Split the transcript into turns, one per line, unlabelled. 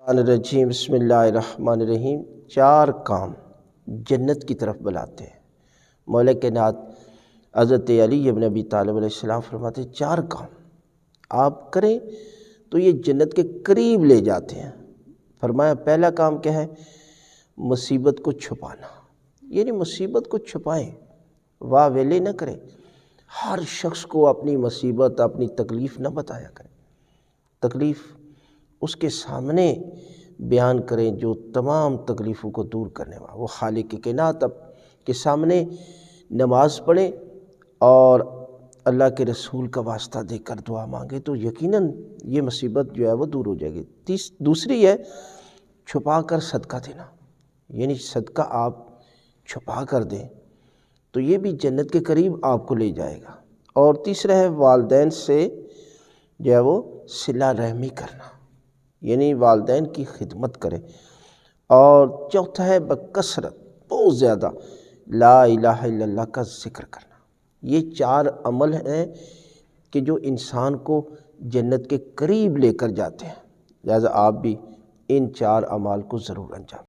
الرجیم بسم اللہ الرحمن الرحیم۔ چار کام جنت کی طرف بلاتے ہیں۔ مولا کائنات حضرت علی ابن ابی طالب علیہ السلام فرماتے ہیں چار کام آپ کریں تو یہ جنت کے قریب لے جاتے ہیں۔ فرمایا پہلا کام کیا ہے؟ مصیبت کو چھپانا، یعنی مصیبت کو چھپائیں، واہ ویلے نہ کریں، ہر شخص کو اپنی مصیبت اپنی تکلیف نہ بتایا کریں، تکلیف اس کے سامنے بیان کریں جو تمام تکلیفوں کو دور کرنے والا، وہ خالق کائنات کے سامنے نماز پڑھیں اور اللہ کے رسول کا واسطہ دے کر دعا مانگے تو یقیناً یہ مصیبت جو ہے وہ دور ہو جائے گی۔ دوسری ہے چھپا کر صدقہ دینا، یعنی صدقہ آپ چھپا کر دیں تو یہ بھی جنت کے قریب آپ کو لے جائے گا۔ اور تیسرا ہے والدین سے جو ہے وہ صلہ رحمی کرنا، یعنی والدین کی خدمت کرے۔ اور چوتھا ہے بکثرت، بہت زیادہ لا الہ الا اللہ کا ذکر کرنا۔ یہ چار عمل ہیں کہ جو انسان کو جنت کے قریب لے کر جاتے ہیں، لہذا آپ بھی ان چار اعمال کو ضرور انجام دیں۔